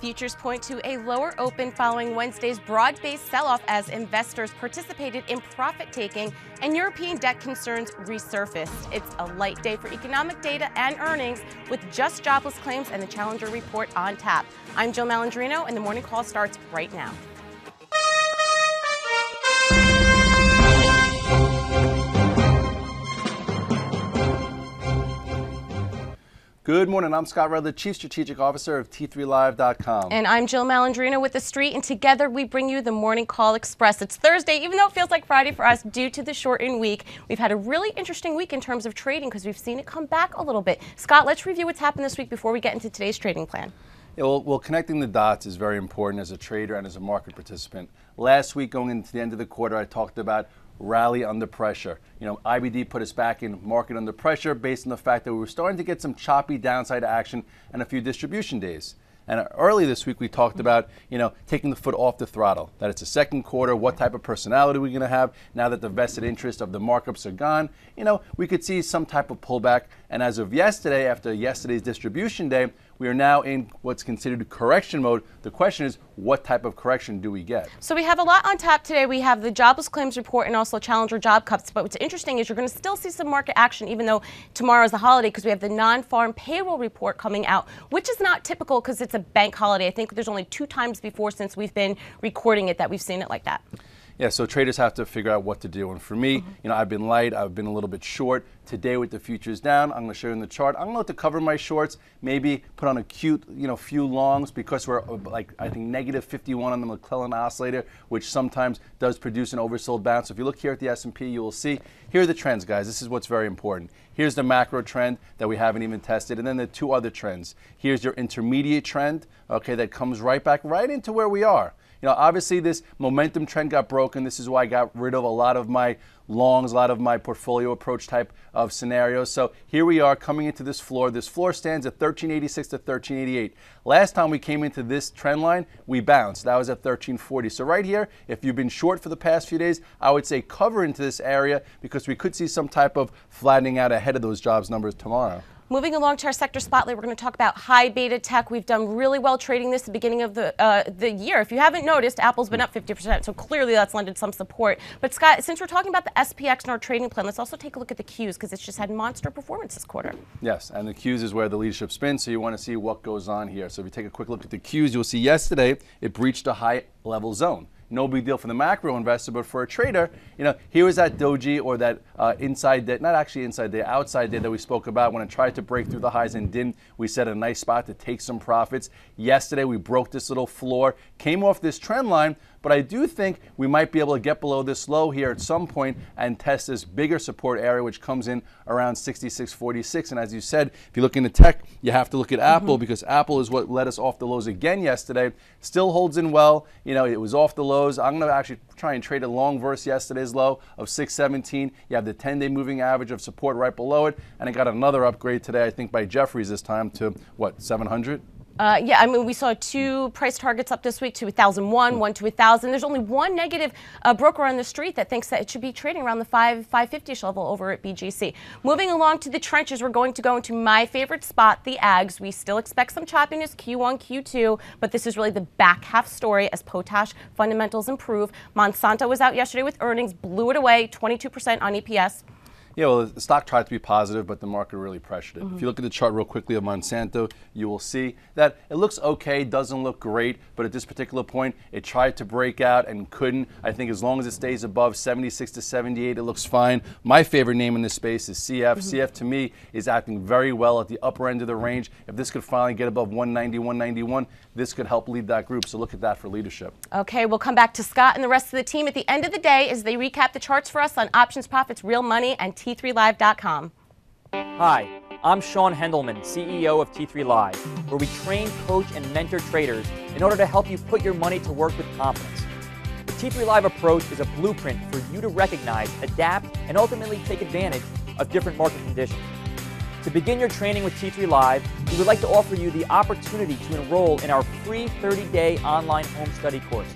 futures point to a lower open following Wednesday's broad-based sell-off as investors participated in profit-taking and European debt concerns resurfaced. It's a light day for economic data and earnings with just jobless claims and the Challenger report on tap. I'm Jill Malandrino, and the morning call starts right now. Good morning. I'm Scott Redler, Chief Strategic Officer of T3Live.com. And I'm Jill Malandrino with The Street, and together we bring you the Morning Call Express. It's Thursday, even though it feels like Friday for us due to the shortened week. We've had a really interesting week in terms of trading because we've seen it come back a little bit. Scott, let's review what's happened this week before we get into today's trading plan. Yeah, well, connecting the dots is very important as a trader and as a market participant. Last week, going into the end of the quarter, I talked about rally under pressure. You know, IBD put us back in market under pressure based on the fact that we were starting to get some choppy downside action and a few distribution days. And early this week, we talked about, taking the foot off the throttle, that it's a second quarter, what type of personality we're going to have now that the vested interest of the markups are gone. We could see some type of pullback. And as of yesterday, after yesterday's distribution day, we are now in what's considered correction mode. The question is, what type of correction do we get? So we have a lot on tap today. We have the jobless claims report and also Challenger job cuts. But what's interesting is you're going to still see some market action even though tomorrow is the holiday because we have the non-farm payroll report coming out, which is not typical because it's a bank holiday. I think there's only 2 times before since we've been recording it that we've seen it like that. Yeah, so traders have to figure out what to do. And for me, I've been light, I've been a little bit short. Today with the futures down, I'm going to show you in the chart. I'm going to cover my shorts, maybe put on a cute, few longs because we're I think negative 51 on the McClellan oscillator, which sometimes does produce an oversold bounce. So if you look here at the S&P, you will see, here are the trends, guys. This is what's very important. Here's the macro trend that we haven't even tested, and then the 2 other trends. Here's your intermediate trend, okay, that comes right back right into where we are. Obviously this momentum trend got broken. This is why I got rid of a lot of my longs, a lot of my portfolio approach type of scenarios. So here we are coming into this floor. This floor stands at 1386 to 1388. Last time we came into this trend line, we bounced. That was at 1340. So right here, if you've been short for the past few days, I would say cover into this area because we could see some type of flattening out ahead of those jobs numbers tomorrow. Moving along to our sector spotlight, we're going to talk about high beta tech. We've done really well trading this at the beginning of the year. If you haven't noticed, Apple's been up 50%, so clearly that's lended some support. But Scott, since we're talking about the SPX in our trading plan, let's also take a look at the Qs because it's just had monster performance this quarter. Yes, and the Qs is where the leadership spins, so you want to see what goes on here. So if you take a quick look at the Qs, you'll see yesterday it breached a high level zone. No big deal for the macro investor, but for a trader, here was that doji or that inside day, not actually inside day, outside day that we spoke about when it tried to break through the highs and didn't. We set a nice spot to take some profits. Yesterday, we broke this little floor, came off this trend line, but I do think we might be able to get below this low here at some point and test this bigger support area, which comes in around 66.46. And as you said, if you look into tech, you have to look at Apple because Apple is what led us off the lows again yesterday. Still holds in well. It was off the lows. I'm going to actually try and trade a long versus yesterday's low of 617. You have the 10-day moving average of support right below it. And it got another upgrade today, I think, by Jefferies this time to, what, 700? Yeah, I mean, we saw 2 price targets up this week to 1,001, one to 1,000. There's only one negative broker on the street that thinks that it should be trading around the 550-ish level over at BGC. Moving along to the trenches, we're going to go into my favorite spot, the ags. We still expect some choppiness Q1, Q2, but this is really the back half story as potash fundamentals improve. Monsanto was out yesterday with earnings, blew it away, 22% on EPS. Yeah, well, the stock tried to be positive, but the market really pressured it. If you look at the chart real quickly of Monsanto, you will see that it looks okay, doesn't look great, but at this particular point, it tried to break out and couldn't. I think as long as it stays above 76 to 78, it looks fine. My favorite name in this space is CF. CF, to me, is acting very well at the upper end of the range. If this could finally get above 190, 191, this could help lead that group, so look at that for leadership. Okay, we'll come back to Scott and the rest of the team at the end of the day as they recap the charts for us on Options, Profits, Real Money, and T3Live.com. Hi, I'm Sean Hendelman, CEO of T3 Live, where we train, coach, and mentor traders in order to help you put your money to work with confidence. The T3 Live approach is a blueprint for you to recognize, adapt, and ultimately take advantage of different market conditions. To begin your training with T3 Live, we would like to offer you the opportunity to enroll in our free 30-day online home study course.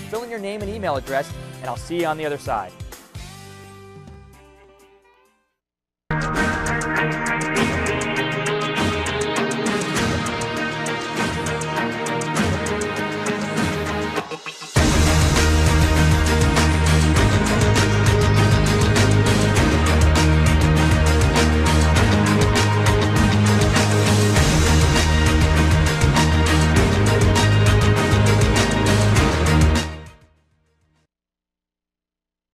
Fill in your name and email address, and I'll see you on the other side.